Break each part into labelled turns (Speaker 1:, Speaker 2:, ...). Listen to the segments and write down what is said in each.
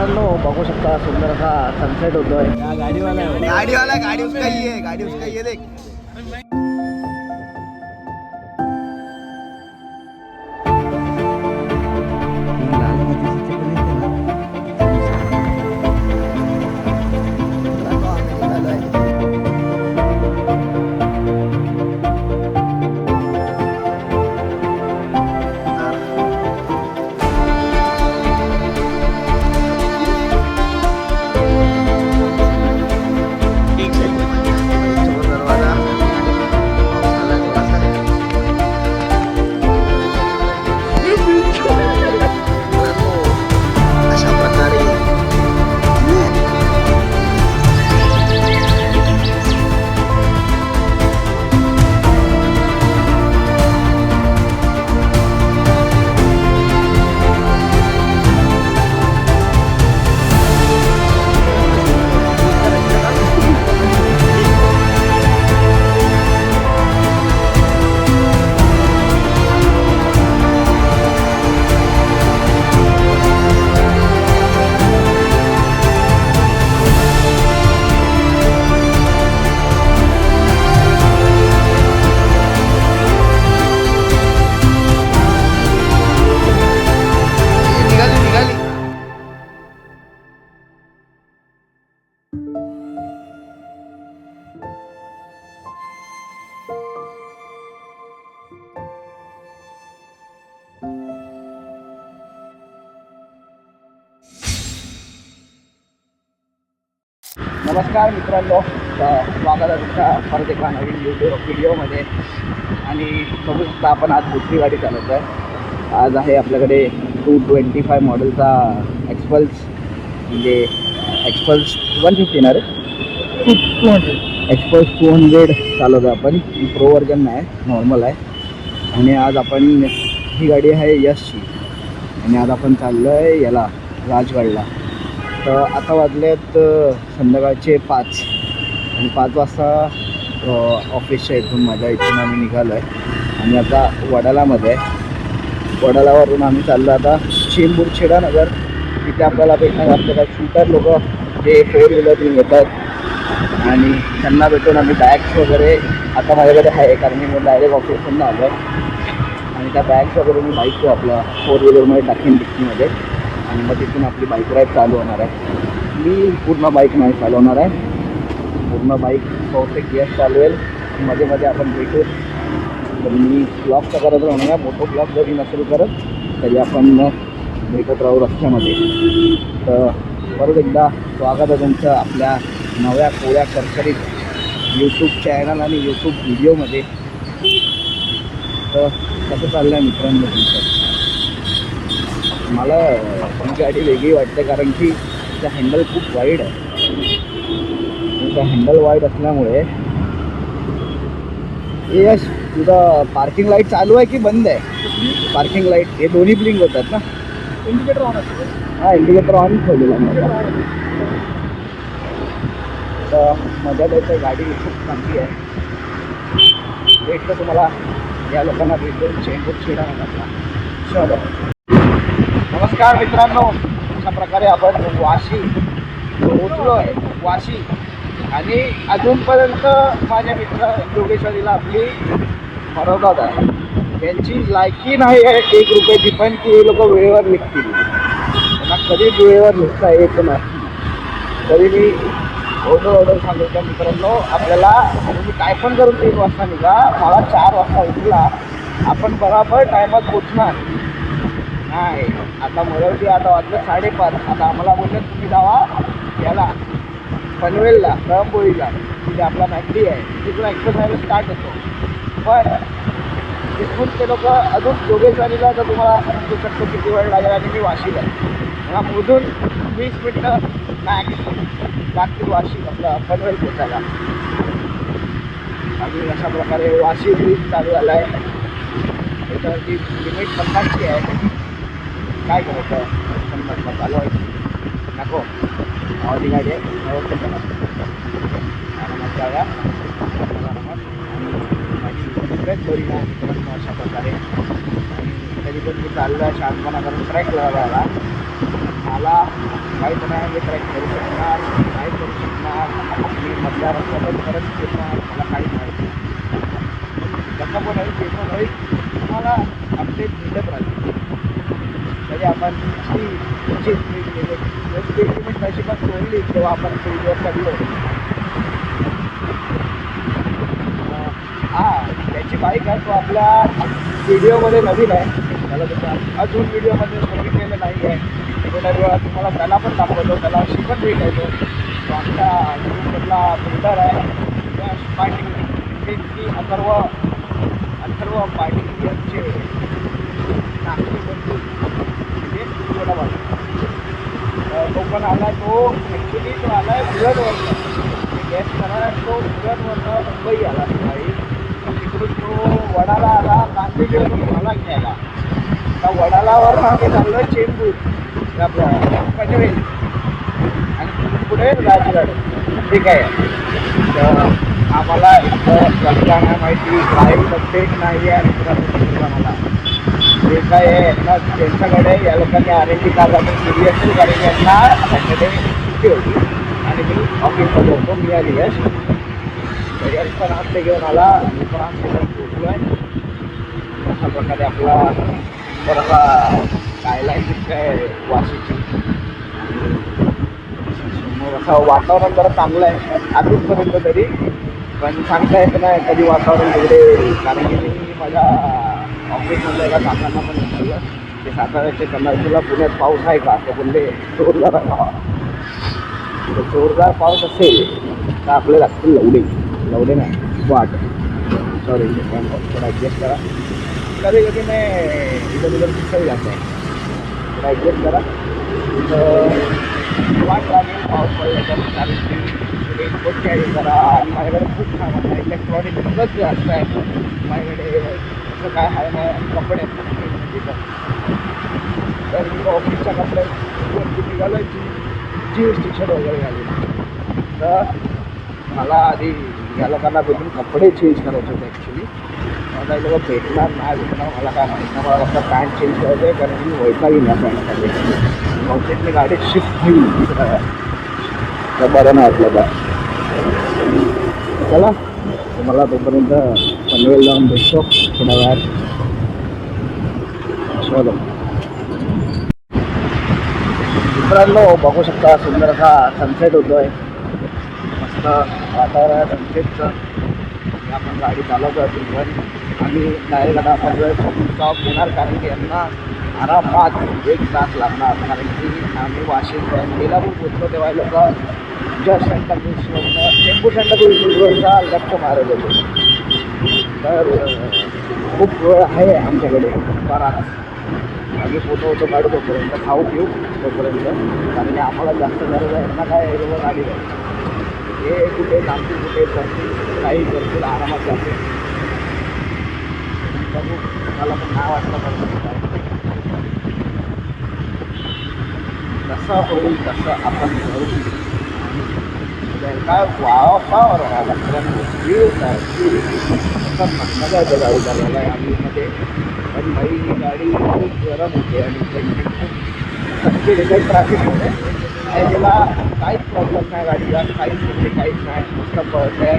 Speaker 1: मित्रांनो बघू शकता सुंदर असा सनसेट होतोय.
Speaker 2: गाडीवाला गाड़ी उसका ही है, गाड़ी उसका ही है देख.
Speaker 1: नमस्कार मित्रांनो, स्वागत आहे तुमच्या परत एका नवीन व्हिडिओमध्ये. आणि बघू शकता आपण आज दुसरी गाडी चालवतो आहे. आज आहे आपल्याकडे 225 मॉडेलचा एक्सपल्स, म्हणजे एक्सपल्स 150 ना रे, 200 एक्सपल्स 200 चालवतो आपण. प्रो वर्जन नाही, नॉर्मल आहे. आणि आज आपण ही गाडी आहे यशची, आणि आज आपण चाललो आहे याला राजगडला. तर आता वाजलेत संध्याकाळचे 5, आणि 5 वाजता ऑफिसच्या इथून माझ्या इथून आम्ही निघालो आहे. आणि आता वडालामध्ये आहे. वडालावरून आम्ही चाललो आता चेंबूर नगर. तिथे आपल्याला भेटणार आपल्याला शूटर लोक जे 4 व्हीलर घेऊन येतात, आणि त्यांना भेटून आम्ही बॅग्स वगैरे आता माझ्याकडे आहे, कारण मी डायरेक्ट ऑफिसमधून आलो आहे. आणि त्या बॅग्स वगैरे मी बाईक आपल्या 4 व्हीलरमध्ये टाकीन डिक्कीमध्ये, आणि मग तिथून आपली बाईक राईड चालू होणार आहे. मी पूर्ण बाईक नाही चालवणार आहे, पूर्ण बाईक परफेक्ट यश चालवेल. मध्ये मध्ये आपण भेटू. तर मी ब्लॉग तर करत राहणार आहे, मोठो ब्लॉग जरी नसेल करत तरी आपण भेटत राहू रस्त्यामध्ये. तर परत एकदा स्वागत आहे तुमचं आपल्या नव्या कोळ्या करकरीत यूट्यूब चॅनल आणि यूट्यूब व्हिडिओमध्ये. तर कसं चाललं आहे मित्रांनो तुमचं? मला ही गाडी वेगळी वाटते, कारण की तिचा हँडल खूप वाईड आहे. तिचा हँडल वाईड असल्यामुळे यश तुझा पार्किंग लाईट चालू आहे की बंद आहे? पार्किंग लाईट हे दोन्ही ब्लिंक होतात ना? इंडिकेटर ऑन असतो. हां, इंडिकेटर ऑन ठेवलेला आहे. तर मजा त्याची गाडी खूप चांगली आहे. भेटलं तुम्हाला या लोकांना भेटून चेंबूर नगरला. नमस्कार मित्रांनो, अशा प्रकारे आपण वाशी पोहोचलो आहे. वाशी, आणि अजूनपर्यंत माझ्या मित्र योगेश्वरीला आपली हरवतात आहे. त्यांची लायकी नाही आहे 1 रुपयाची, पण की हे लोक वेळेवर निघतील. त्यांना कधी वेळेवर निघता येत नाही. तरी मी ऑर्डर सांगितलं मित्रांनो, आपल्याला तुम्ही काय पण करून 3 वाजता निघा, मला 4 वाजता उठला, आपण बरोबर टायमात पोचणार नाही. आता मराठी आता वाजलं 5:30. आता आम्हाला बोललं तुम्ही जावा याला पनवेलला, रंबोळीला, तिथे आपला मॅगडी आहे, तिथून एक्सरसाइज स्टार्ट होतो. पण तिथून ते लोक अजून योगेश्वरीला तर तुम्हाला सांगू शकतो किती वेळ लागेल, आणि मी वाशीला मला मोजून 20 मिनटं मॅक्स लागतील वाशी आपला पनवेल पोचायला. आणि अशा प्रकारे वाशी ब्रिज चालू झाला आहे. त्याच्यावरती लिमिट 50ची आहे. काय करायचं, 50 चालवायची नको. आवडी गाडी आहे, आरामात जाऊया. बरी नाही मित्रांनो अशा प्रकारे. आणि कधी पण मी चाललो आहे शांतपणा करून ट्रॅक लावायला, मला काहीच नाही, मी ट्रॅक करू शकणार नाही, करू शकणार, मी मधल्या रस्त्यात परत फिरणार, मला काहीच माहिती कसं पण होईल, ते पण होईल, तुम्हाला अपडेट मिळत राहील. तरी आपण ती स्पीड लिमिट तशी पण सोडली तेव्हा आपण स्पीडवर पडलो. हां, त्याची बाईक आहे, तो आपल्या व्हिडिओमध्ये नवीन आहे, त्याला त्याच्या अजून व्हिडिओमध्ये बघितलेलं नाही आहे. थोड्या वेळा तुम्हाला त्याला पण दाखवतो, त्याला शिकत भेटायचो. तो आमच्या ग्रुपमधला बिल्डर आहे, त्या पाटील की अथर्व पाटील यांचे नागपूर बंधू म्हणजे कोल्हापूर. तो पण आला, तो ॲक्च्युली तो आला आहे बुलटवरनं, गॅस करा, तो बुलटवरनं मुंबई आला सकाळी. तिकडून तो वडाला आला, नांदेडवरून मला घ्यायला. त्या वडालावर आम्ही चाललो चेंबूर आपलं पनवेल आणि पुढे राजगड. ठीक आहे, तर आम्हाला इथं रस्ता नाही माहिती, काही अपडेट नाही आहे मित्रांनो. मला जे काय आहे ना त्यांच्याकडे या लोकांनी R&D काढायचं सिरियसली, कारण यांना सॅटर्डे सुट्टी होती आणि मी ऑफिसमध्ये होतो. मी आली यश यश पण हप्ते घेऊन आला, मी पण हप्ते पोचलो आहे. अशा प्रकारे आपला बरोबर गायलाईन दिसतंय वाशीची. मग असं वातावरण जरा चांगलं आहे अजूनपर्यंत तरी, पण सांगता येत नाही कधी वातावरण तिकडे. कारण की मी माझ्या ऑफिसमधल्या एका काकांना पण विचारलं की साताऱ्याचे कन्नडला पुण्यात पाऊस आहे का, ते बोलले जोरदार आहे. तर जोरदार पाऊस असेल तर आपल्याला लागतील लवडे नाही वाट, सॉरी थोडा ॲडजस्ट करा. कधी कधी मी इधर उधर फिसल जाता है, थोडा ॲडजस्ट करा. वाट लागेल पाऊस पडल्याचं, कारण की रेनकोट कॅरी करा. आणि माझ्याकडे खूप सामान आहे, इलेक्ट्रॉनिक सगळंच जास्त आहे माझ्याकडे. असं काय आहे नाही कपडे तर मी ऑफिसच्या कपड्यावरती निघालो जीन्स टी शर्ट वगैरे घालून. तर मला आधी या लोकांना भेटून कपडे चेंज करायचे होते. ॲक्च्युली मला हे लोक भेटणार नाही भेटणार मला काय माहीत नाही. मला फक्त पॅन्ट चेंज करायचं आहे, कारण मी वैतागीन या पॅन्टमध्ये. बहुतेक मी गाडी शिफ्ट घेऊन तर बरं नाही वाटलं का. चला मला तोपर्यंत पनवेल जाऊन भेटतो थोड्या वेळात. चलो मित्रांनो, बघू शकता सुंदर असा सनसेट होतो आहे, मस्त वातावरण आहे सनसेटचं. आपण गाडी चालवतो आहे पण आणि डायरेक्ट आता आपण स्टॉप घेणार, कारण की यांना आरामात 1 तास लागणार. कारण की आम्ही वाशिम बेलापूर पोचलो तेव्हा लोक जस्ट सेंटाक्रूजवरनं चेंबूर सेंटाक्रूजवरचा लक्ष मारत होते. तर खूप वेळ आहे आमच्याकडे बराच. आम्ही फोटो काढू तोपर्यंत, खाऊ पिऊ तोपर्यंत, कारण की आम्हाला जास्त गरज आहे. यांना काय एवढं गाडी आहे, हे कुठे जातील कुठे करतील काही करतील, आरामात जाते. बघू, मला पण नाही वाटलं पाहिजे काय जसं होईल तसं आपण करू. काय वावर राहिला मजा येते गाडी चालवायला आहे आम्हीमध्ये. पण बाई गाडी खूप गरम होते आणि खूप ट्रॅफिक होते. त्याला काहीच प्रॉब्लेम नाही गाडीला, काहीच म्हणजे काहीच नाही, मस्त पळत आहे.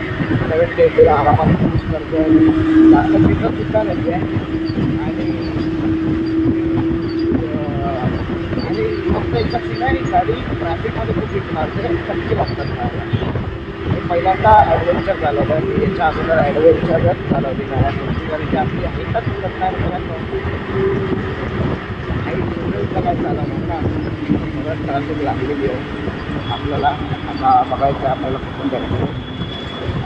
Speaker 1: 70 आरामात यूज करते, जास्त सुद्धा नाही आहे. आणि फक्त एकदा नाही, गाडी ट्रॅफिकमध्ये खूप विकणार ते टक्के लागतात नाही. मी पहिल्यांदा ॲडव्हेंचर चालवलं आहे, मी याच्या अगोदर ॲडव्हेंचरच चालवली नाही. कारण की आपली हाईटच उडत नाही हाईट काय चालवणार ना, परत ट्रॅफिक लागलेली आहे आपल्याला. आता बघायचं आहे आपल्याला कुठून जायचं.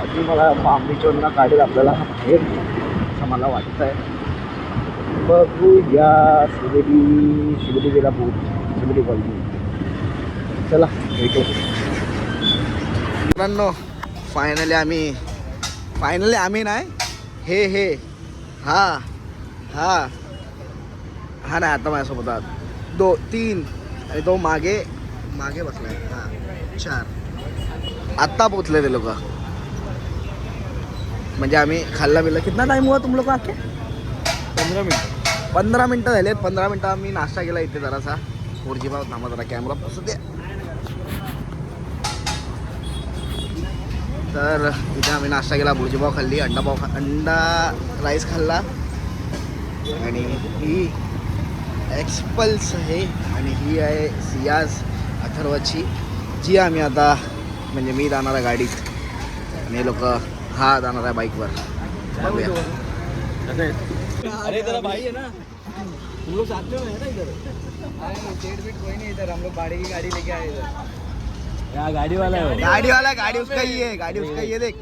Speaker 1: अजून मला पाम बीचवरनं काढेल आपल्याला बाहेर असं मला वाटतं आहे. बघूया शिवडी बेलापूर शिवडी कॉलनी. चला भेटू मित्रांनो. फायनली आम्ही नाही हे हा नाही आता माझ्यासोबत आहात 2 3 आणि तो मागे बसलाय. 4 आत्ता पोचले ते लोक. म्हणजे आम्ही खाल्ला बिल्ला. कितना टाइम हुआ तुम लोग आके? 15 मिनटं झालेत. 15 मिनटं आम्ही नाश्ता केला इथे जरासा. बुर्जीपाव थांबा जरा कॅमेरा बसू द्या. तर इथे आम्ही नाश्ता केला, बुर्जीपाव खाल्ली, अंडा राईस खाल्ला आणि ही एक्सपल्स आहे आणि ही आहे सियाज अथर्वची, जी आम्ही आता म्हणजे मी जाणार आहे गाडीत आणि हे लोक हा जाणार आहे बाईकवर.
Speaker 2: अरे जरा भाई है ना, तुम लोग साथ में है ना इधर?
Speaker 1: डेढ़ फीट कोई नहीं इधर, हम लोग भाड़े की गाड़ी लेके आए इधर.
Speaker 2: यहाँ गाड़ी वाला है,
Speaker 1: गाड़ी वाला, गाड़ी उसका ही है, गाड़ी उसका ही है. देख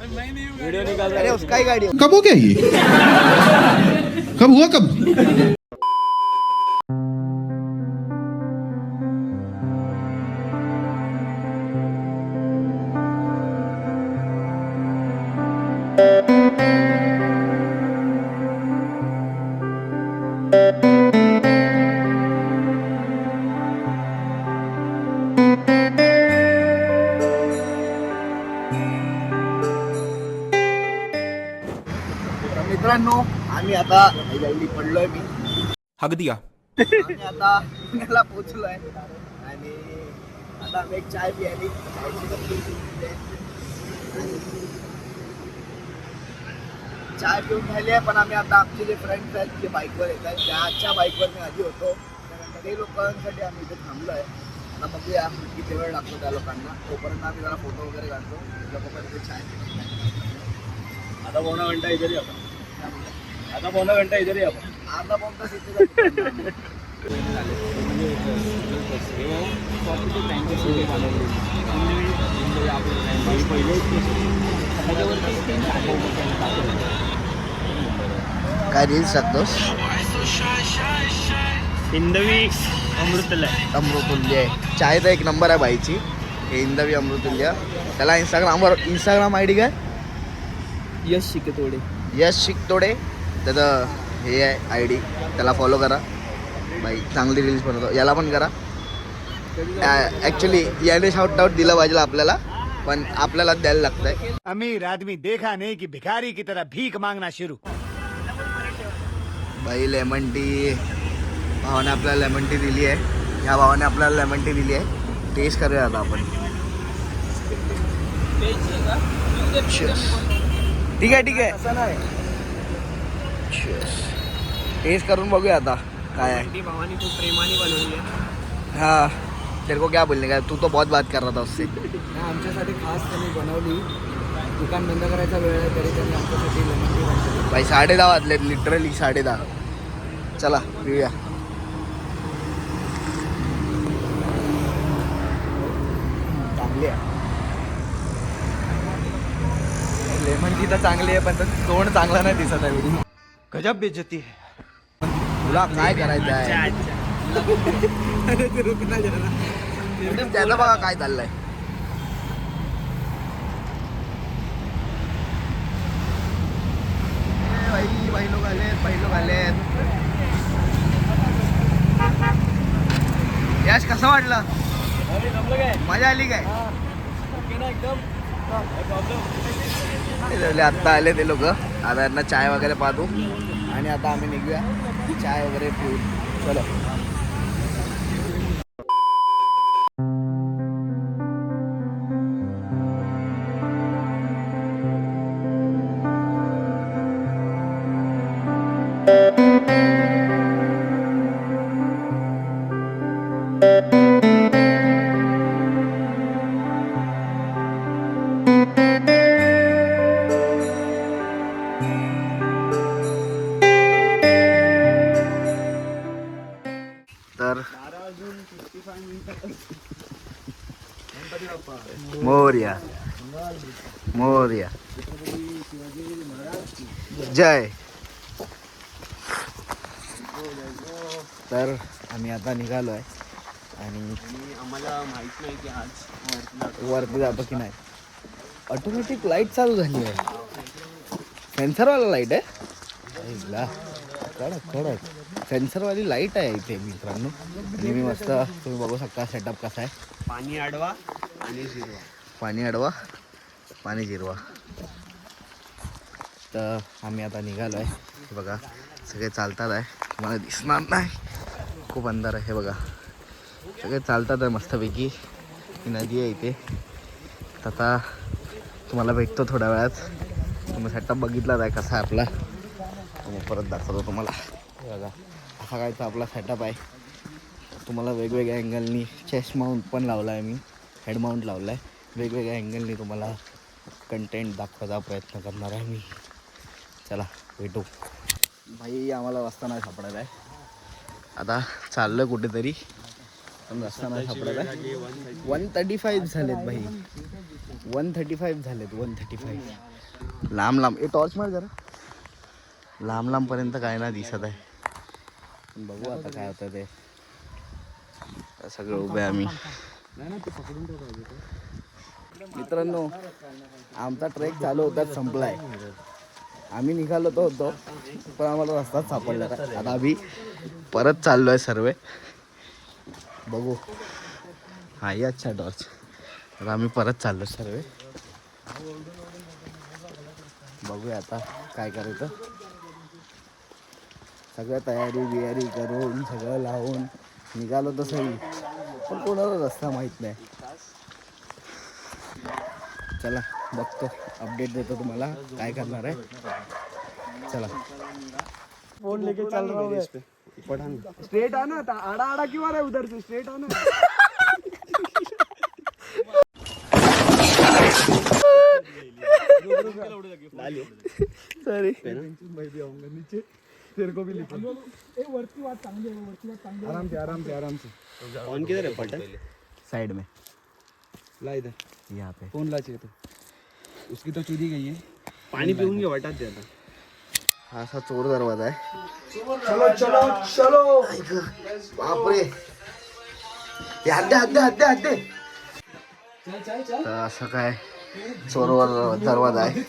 Speaker 2: वीडियो निकाल रहा
Speaker 1: अरे
Speaker 2: है.
Speaker 1: उसका ही गाड़ी है.
Speaker 3: कब हो गया ये? कब हुआ कब?
Speaker 1: तर मित्रांनो आम्ही आता जल्दी पडलोय मी.
Speaker 2: हग दिया.
Speaker 1: आम्ही आता पुण्याला पोहोचलोय आणि आता आम्ही एक चाय पियाली. चाय पिऊन झाली आहे, पण आम्ही आता आमचे जे फ्रेंड्स आहेत जे बाईकवर येत आहेत त्याच्या बाईकवर मी आधी होतो, ते लोकांसाठी आम्ही इथे थांबलो आहे. आता बघूया किती वेळ लागतो त्या लोकांना, तोपर्यंत आम्ही जरा फोटो वगैरे काढतो. लोकांपर्यंत चाय
Speaker 2: आधा पौना घंटा इधर ही आपण. आधा पौना घंटा इधर ही आपण.
Speaker 1: अर्धा पाऊण तास इथे काय रील्स टाकतोस?
Speaker 2: हिंदवी अमृतला
Speaker 1: अमृतुल्य चायचा एक नंबर आहे बाईची, हे हिंदवी अमृतुल्य. त्याला इंस्टाग्राम आय डी काय?
Speaker 2: यश शिकतोडे.
Speaker 1: यश शिकतोडे त्याचं हे आहे आय डी, त्याला फॉलो करा. बाई चांगली रील्स बनवतो, याला पण करा. ॲक्च्युली याने शाउट आउट दिलं पाहिजे आपल्याला, पण आपल्याला द्यायला लागतंय.
Speaker 4: अमीर आदमी देखा नहीं कि भिखारी की तरह भीख मांगना शुरू.
Speaker 1: बाई लेमन टी भावाने आपल्याला लेमन टी दिली आहे. ह्या भावाने आपल्याला लेमन टी दिली आहे. टेस्ट करूया आता आपण. Cheers. ठीक आहे ठीक आहे,
Speaker 2: असं नाही.
Speaker 1: टेस्ट करून बघूया आता काय आहे.
Speaker 2: भावानी खूप प्रेमाने बनवली आहे.
Speaker 1: हाँ तेरे को क्या बोलने का, तू तो बहुत बात कर रहा था उससे.
Speaker 2: आमच्यासाठी खास त्यांनी बनवली. दुकान बंद करायचा वेळ आहे तरी त्यांनी आमच्यासाठी लेमन टी बनवली.
Speaker 1: भाई 10:30 वाजले, लिटरली 10:30. चला पिऊया. चांगली आहे लेमन टी तर चांगली आहे, पण तोंड चांगला नाही दिसत आहे.
Speaker 4: गजब बेइज्जती है.
Speaker 1: तुला काय करायचं आहे त्याचं बघा काय चाललंय. बाई लोक आलेत. यश कसं वाटलं? मजा आली काय? आत्ता आले ते लोक, आता यांना चाय वगैरे पाहतो आणि आता आम्ही निघूया चाय वगैरे पिऊ. चलो. तर मोरया मोरया जय. तर आम्ही आता निघालो आहे आणि
Speaker 2: आम्हाला माहित नाही की आज
Speaker 1: वरती जातो की नाही. ऑटोमॅटिक लाईट चालू झाली आहे, सेन्सरवाला लाईट आहे. कडक कडक सेन्सरवाली लाईट आहे इथे मित्रांनो. आणि मी मस्त, तुम्ही बघू शकता सेटअप कसा आहे.
Speaker 2: पाणी अडवा आणि जिरवा.
Speaker 1: पाणी अडवा पाणी जिरवा. तर आम्ही आता निघालो आहे. हे बघा सगळे चालतात आहे, मला दिसणार नाही, खूप अंधार आहे. हे बघा सगळे चालतात आहे मस्तपैकी. ही नदी आहे इथे. आता तुम्हाला भेटतो थोड्या वेळात. तुम्ही सेटअप बघितलाच आहे कसा आहे आपला. मग परत दाखवतो तुम्हाला. बघा असा कायचा आपला सेटअप आहे. तुम्हाला वेगवेगळ्या अँगलनी चेस्ट माउंट पण लावला आहे मी, हेड माउंट लावला आहे. वेगवेगळ्या अँगलनी तुम्हाला कंटेंट दाखवायचा प्रयत्न करणार आहे मी. चला भेटू. भाई आम्हाला रस्ता नाही सापडत आहे. आता चाललो कुठेतरी पण रस्ता नाही सापडत आहे. 135 झालेत भाई, 135 झालेत. 135 लांब लांब. ए टॉर्च मार जरा. लांब लांबपर्यंत काय ना दिसत आहे. बघू आता काय होतं ते. सगळं उभे आम्ही. मित्रांनो आमचा ट्रेक चालू होता, संपलाय. आम्ही निघालो तो होतो पण आम्हाला रस्ताच सापडला. आता आम्ही परत चाललो आहे सर्व. बघू. हा ये अच्छा टॉर्च. आता आम्ही परत चाललो सर्व. बघूया आता काय करायचं. सगळं तयारी बियारी करून सगळं लावून निघालो तसंही, पण कोणाला रस्ता माहीत नाही. चला बघतो, अपडेट देतो तुम्हाला काय करणार आहे. चला.
Speaker 2: फोन लेके चल रहा हूं. स्ट्रेट आना, आड़ा आड़ा क्यों आ रहा है उधर से? स्ट्रेट आना.
Speaker 1: सॉरी.
Speaker 2: तेरे को भी लिखो. ए वर्ती बात चांगली आहे, वर्ती बात चांगली आहे. आराम से आराम से आराम से.
Speaker 5: ऑन किधर है बटन?
Speaker 1: साइड में
Speaker 2: ला इधर.
Speaker 1: यहाँ पे.
Speaker 2: फोन ला चाहिए तो उसकी तो चुरी गई है.
Speaker 5: पानी पिऊंगे वटात दे आता.
Speaker 1: हा असा चोर दरवाजा आहे.
Speaker 2: चलो चलो चलो.
Speaker 1: बापरे. हद्दे हद्दे हद्दे हद्दे.
Speaker 2: चल चल चल.
Speaker 1: तर असं काय चोरवर दरवाजा आहे.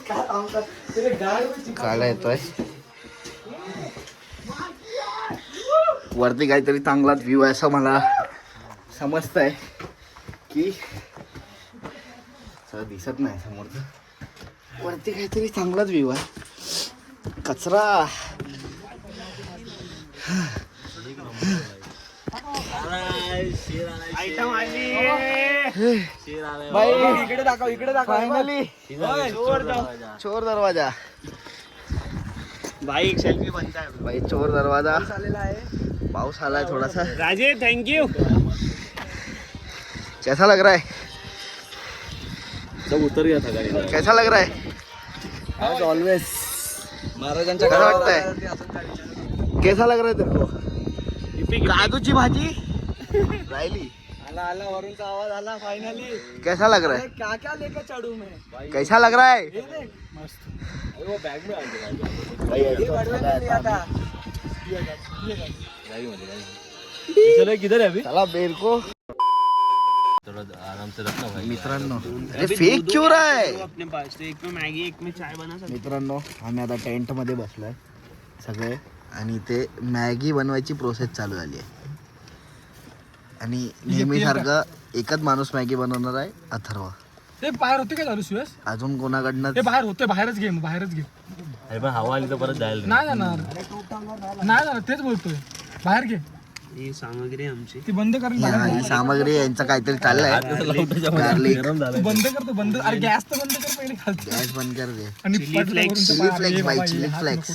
Speaker 1: काढा येतोय. वरती काहीतरी चांगलाच व्ह्यू आहे असं मला समजतंय की दिसत नाही समोरचं. वरती काहीतरी चांगलाच व्ह्यू आहे. कचरा.
Speaker 2: भाई इकडे दाखव, इकडे दाखव.
Speaker 1: फायनली चोर दरवाजा.
Speaker 5: भाई एक सेल्फी बनता है.
Speaker 1: भाई चोर दरवाजा.
Speaker 2: आलेला आहे.
Speaker 1: पाऊस आलाय थोडासा.
Speaker 5: राजे थैंक यू.
Speaker 1: कैसा लग रहा है?
Speaker 5: सब उतर गया था गाड़ी.
Speaker 1: कैसा लग रहा है?
Speaker 2: आज ऑलवेज महाराजांच्या
Speaker 1: कसं
Speaker 2: गावाला
Speaker 1: वाटतंय?
Speaker 2: असं काढायचं.
Speaker 1: कैसा लग रहा है तेरे को? काजूची भाजी राहिली.
Speaker 2: आला आला वरूनचा आवाज आला फायनली.
Speaker 1: कैसा लग रहा है?
Speaker 2: क्या क्या लेके चढू मैं.
Speaker 1: कैसा लग रहा है?
Speaker 2: हे देख मस्त.
Speaker 5: वो बैग में आ गया.
Speaker 1: भाई
Speaker 2: ये बडवे में लिया था.
Speaker 5: चलो किधर है अभी?
Speaker 1: चला बेर को.
Speaker 5: थोड़ा आराम से रखना भाई.
Speaker 1: मित्रांनो अरे फेक क्यों रहा है?
Speaker 5: अपने पास से एक में मैगी एक में चाय बना सकते.
Speaker 1: मित्रांनो आम्ही आता टेंट मध्ये बसलोय सगळे आणि इथे मॅगी बनवायची प्रोसेस चालू झाली आहे. आणि नेहमीसारखं एकच माणूस मॅगी बनवणार आहे, अथर्व.
Speaker 2: ते बाहेर होते का चालू सुयस?
Speaker 1: अजून कोणाकडनं
Speaker 2: ते बाहेर होते, बाहेरच घे, बाहेरच घे.
Speaker 5: अरे पण हवा आली तर परत जायला
Speaker 2: नाही जाणार, नाही जाणार, तेच बोलतोय. बाहेर घे.
Speaker 5: ही सामग्री आमची.
Speaker 2: ती बंद कर.
Speaker 1: ही सामग्री यांचं काहीतरी चाललंय. गार्लिक
Speaker 2: तू बंद कर, तू बंद. अरे गॅस तर बंद कर पहिले खालती.
Speaker 1: गॅस बंद कर दे.
Speaker 2: आणि
Speaker 5: चिली फ्लेक्स.
Speaker 1: चिली फ्लेक्स बाई, चिली फ्लेक्स.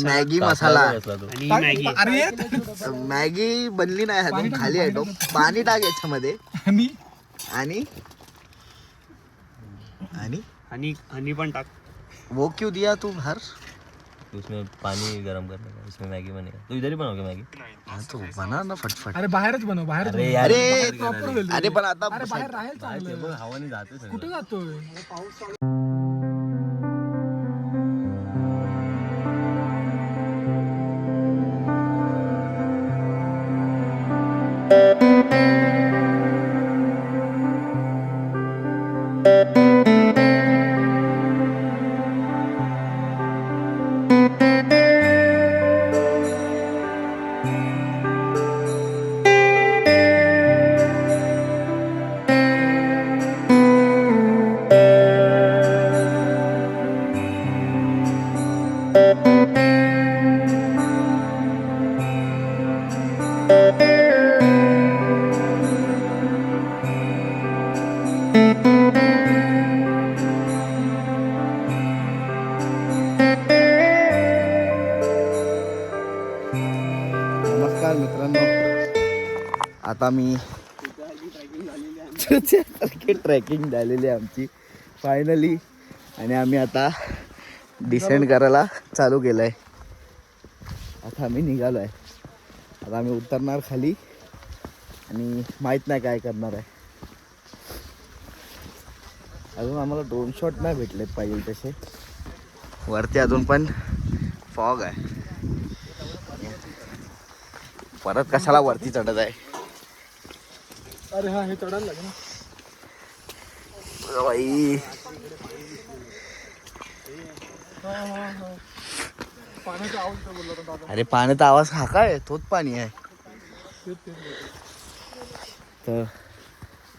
Speaker 1: मॅगी मसाला.
Speaker 5: आणि मॅगी.
Speaker 2: अरे
Speaker 1: मॅगी बनली नाही अजून, खाली आहे. पाणी टाक याच्यामध्ये.
Speaker 2: आणि
Speaker 1: आणि आणि
Speaker 5: हनी हनी पण टाक.
Speaker 1: वो क्यों दिया तू बाहर?
Speaker 5: उसमें पानी गरम करने का, उसमें मैगी बनेगा. तो इधर ही बनाओगे मैगी?
Speaker 1: हाँ तो बना ना फटफट.
Speaker 2: अरे बाहेरच बनव, बाहेरच बनव.
Speaker 1: अरे
Speaker 2: प्रॉपर
Speaker 1: अरे पण आता
Speaker 2: अरे बाहेर राहील चांगलं.
Speaker 5: हवाने जाते सगळं.
Speaker 2: कुठे जातोय?
Speaker 1: नमस्कार मित्रांनो, आता मी ट्रॅकिंग झालेली आहे आमची फायनली, आणि आम्ही आता डिसेंड करायला चालू केलं आहे. आता आम्ही निघालो आहे. आता आम्ही उतरणार खाली आणि माहीत नाही काय करणार आहे. अजून आम्हाला ड्रोन शॉट नाही भेटलेत पाहिजे तसे. वरती अजून पण फॉग आहे. परत कशाला वरती चढत आहे.
Speaker 2: अरे हा हे चढायला लागेल ना
Speaker 1: बाई.
Speaker 2: पाण्याचा आवाज तर बोलला होता दादा.
Speaker 1: अरे पाण्याचा आवाज हा काय, तोच पाणी आहे. तर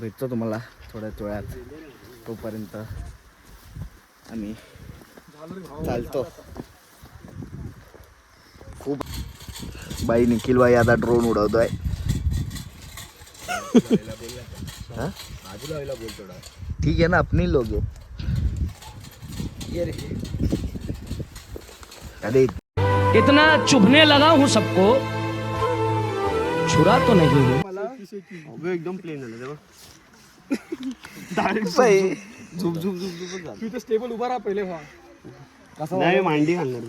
Speaker 1: भेटतो तुम्हाला थोड्याच वेळात. तोपर्यंत आम्ही चालतो. खूप बाई निखिल बाई आता ड्रोन उडवतोय. ठीक है ना, अपने लोग है. अरे
Speaker 6: इतना चुभने लगा हूँ सबको, छुरा तो नहीं हूँ.
Speaker 2: एकदम प्लेन झालं तेव्हा.
Speaker 1: बाई,
Speaker 2: झुप झुप झुप झुप झालं. तू तर स्टेबल उभा राहा पहिले. व्हा कसं नाही मांडी घालणार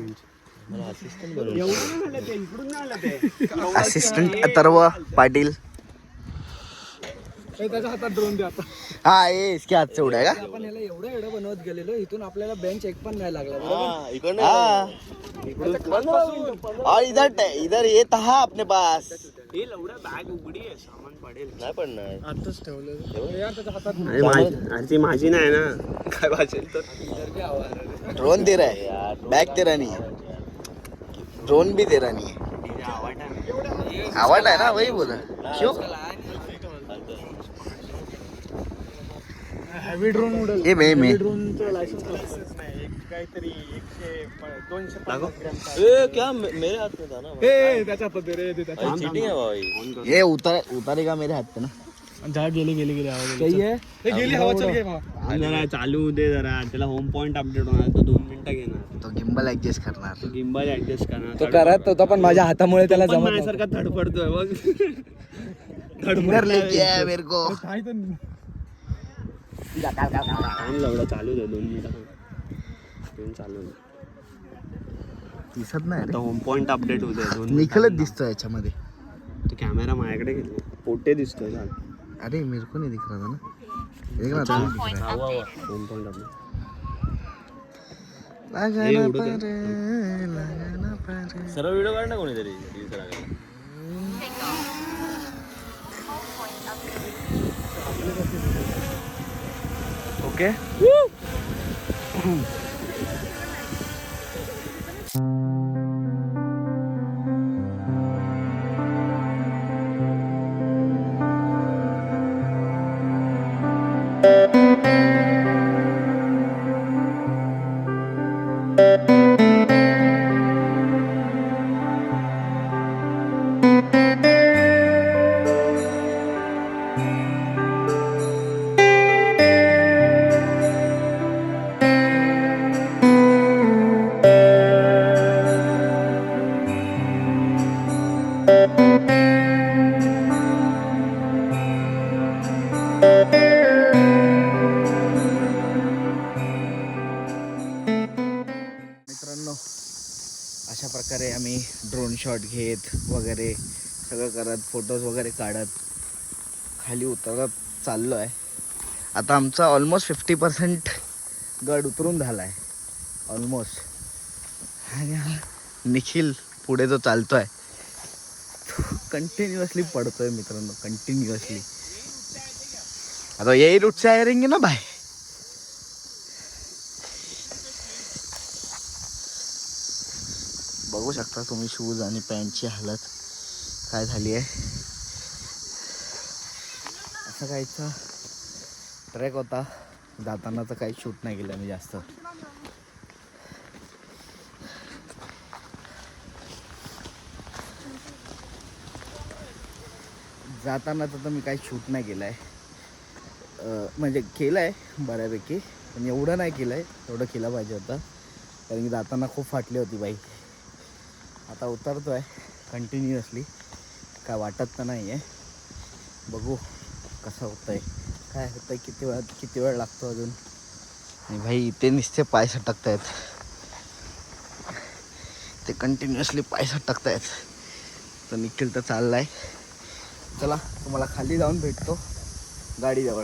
Speaker 1: असिस्टंट अथर्व पाटील.
Speaker 2: त्याच्या हातात ड्रोन द्या आता.
Speaker 1: हा ये इसके हाथ से उड़ेगा.
Speaker 2: आपण याला एवढं एवढं बनवत गेलेलो, इथून आपल्याला बेंच एक पण नाही लागला.
Speaker 1: हाँ. और इधर ये था अपने पास.
Speaker 2: बॅग उघडी आहे, सामान पडेल.
Speaker 5: नाही पडणार.
Speaker 2: आताच ठेवलं त्याच्या हातात.
Speaker 5: अरे ती माझी नाही ना, काय वाचेल तर.
Speaker 1: ड्रोन दे रहा है, बैग तेरा नहीं है. ड्रोन भी तेरा नहीं है. आवाज है ना, वही बोला. क्यों
Speaker 2: हेवी ड्रोन उडेल.
Speaker 1: ये मैं
Speaker 2: ड्रोनचं लायसन्स नाही. काहीतरी 100-250
Speaker 5: ए, क्या मेरे हाथ में था ना.
Speaker 2: त्याच्या हातात दे रे.
Speaker 5: चीटिंग है भाई.
Speaker 1: ये उतारेगा मेरे हाथ पे ना.
Speaker 2: जा गेले आवाज. सही आहे. हे गेली हवा. चल घे जरा चालू दे जरा. त्याला होम पॉइंट अपडेट होणार. तो 2 मिनिटं घेणार.
Speaker 1: तो गिम्बल ऍडजस्ट करणार.
Speaker 2: गिम्बल ऍडजस्ट करणार.
Speaker 7: तो करत होता पण माझ्या हातामुळे त्याला जमत नव्हतं.
Speaker 2: माझ्यासारखा धडपडतोय बघ.
Speaker 1: इधर लेके आया मेरे को.
Speaker 2: चालू दे 2 मिनिटं. चालू दे.
Speaker 1: दिसत नाही रे.
Speaker 2: होम पॉइंट अपडेट होत आहे.
Speaker 1: निखलच दिसतो याच्यामध्ये.
Speaker 2: तो कॅमेरा माझ्याकडे घेतला. पोटे दिसतोय.
Speaker 1: अरे मेरे को नहीं दिख रहा था ना. देख ना तू.
Speaker 2: Home point update.
Speaker 1: लगाना पड़े, लगाना पड़े.
Speaker 5: सरळ व्हिडिओ काढ ना कोणीतरी.
Speaker 1: ओके. मित्रांनो, अशा प्रकारे आम्ही ड्रोन शॉट घेत वगैरे सगळं करत, फोटोज वगैरे काढत खाली उतरत चाललो आहे. आता आमचा ऑलमोस्ट 50% गड उतरून झाला आहे ऑलमोस्ट. आणि हा निखिल पुढे जो चालतो आहे तो कंटिन्युअसली पडतोय मित्रांनो, कंटिन्युअसली. आता यही रूट से आए रहेंगे ना भाई. बघू शकता तुम्ही शूज आणि पॅन्टची हालत काय झाली आहे. असं काहीचा ट्रेक होता. जाताना तर काही शूट नाही केलं मी जास्त. जाताना तर मी काही शूट नाही केलं आहे. म्हणजे केलं आहे बऱ्यापैकी, पण एवढं नाही केलं आहे. एवढं केलं पाहिजे होतं, कारण की जाताना खूप फाटली होती बाईक. आता उतरतो आहे कंटिन्युअसली. काय वाटत तर नाही आहे. बघू कसं होतंय, काय होतंय, किती वेळ लागतो अजून. आणि भाई इथे नुसते पाय सटकतायत, ते कंटिन्युअसली पाय सटकतायत. तर निखिल तर चाललाय. चला तुम्हाला खाली जाऊन भेटतो गाडीजवळ.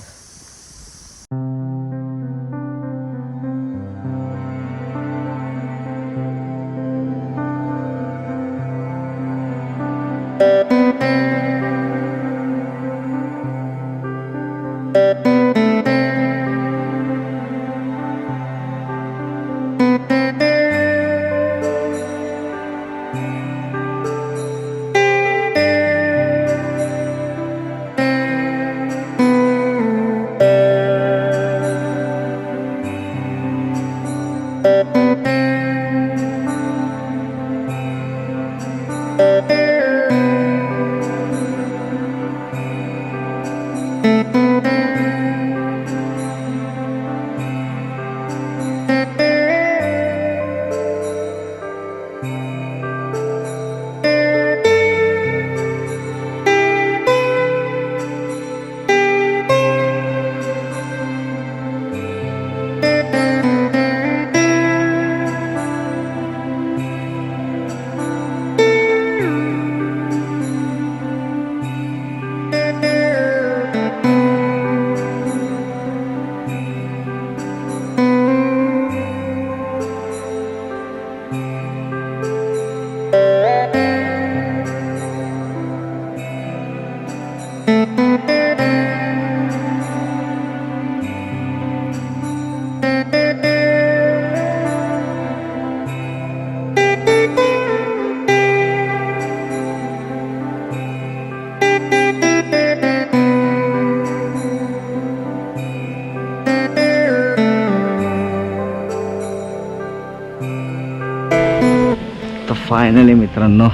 Speaker 1: तर फायनली मित्रांनो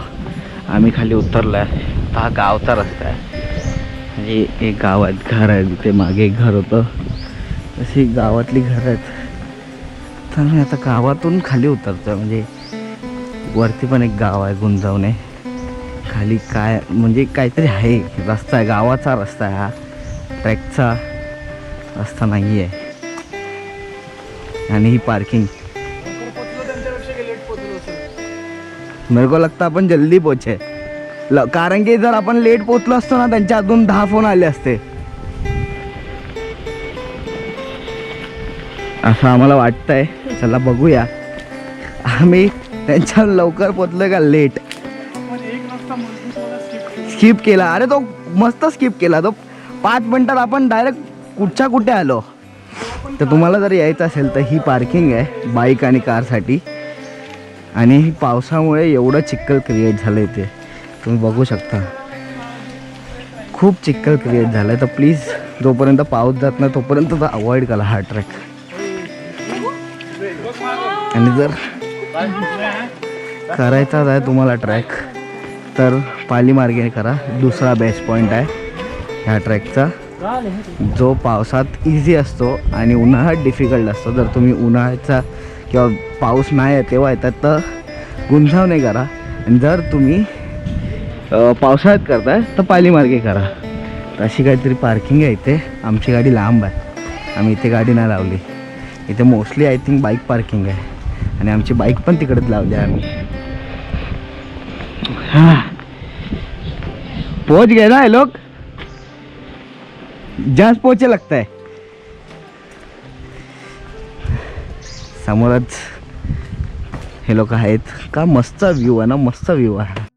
Speaker 1: आम्ही खाली उतरलो आहे. हा गावचा रस्ता आहे. म्हणजे एक गावात घर आहे, तिथे मागे एक घर होतं, अशी गावातली घर आहेत. तर मी आता गावातून खाली उतरतो. म्हणजे वरती पण एक गाव आहे गुंजवणे, खाली काय म्हणजे काहीतरी आहे, रस्ता आहे, गावाचा रस्ता आहे हा, ट्रॅकचा रस्ता नाही आहे. आणि ही पार्किंग मेरे को लगता आपण जल्दी पोहोचे, कारण की जर आपण लेट पोहोचलो असतो ना त्यांच्या अजून 10 फोन आले असते असं आम्हाला वाटतंय. चला बघूया आम्ही त्यांच्या लवकर पोहोचलोय का लेट. स्किप केला, अरे तो मस्त स्किप केला तो. 5 मिनिटात आपण डायरेक्ट कुठच्या कुठे आलो. तर तुम्हाला जर यायचं असेल तर ही पार्किंग आहे बाईक आणि कारसाठी. आणि पावसामुळे एवढं चिखल क्रिएट झालं इथे, तुम्ही बघू शकता. खूप चिखल क्रिएट झालं. तर प्लीज जोपर्यंत पाऊस जात नाही तोपर्यंत तर अवॉइड करा हा ट्रॅक. आणि जर करायचाच आहे तुम्हाला ट्रॅक तर पाली मार्गे करा. दुसरा बेस्ट पॉईंट आहे ह्या ट्रॅकचा, जो पावसात इझी असतो आणि उन्हाळ्यात डिफिकल्ट असतो. जर तुम्ही उन्हाळ्याचा किंवा पाऊस नाही आहे तेव्हा येतात तर गुंजावणे करा. आणि जर तुम्ही पावसाळ्यात करताय तर पाली मार्गे करा. तर अशी काहीतरी पार्किंग आहे इथे. आमची गाडी लांब आहे, आम्ही इथे गाडी नाही लावली. इथे mostly I think bike parking आहे आणि आमची बाईक पण तिकडेच लावली आहे आम्ही. हां पहुंच गए ना ये लोग, जस्ट पहुंचे लगता है. समोरच हे लोक आहेत. का मस्त व्ह्यू आहे ना, मस्त व्ह्यू आहे.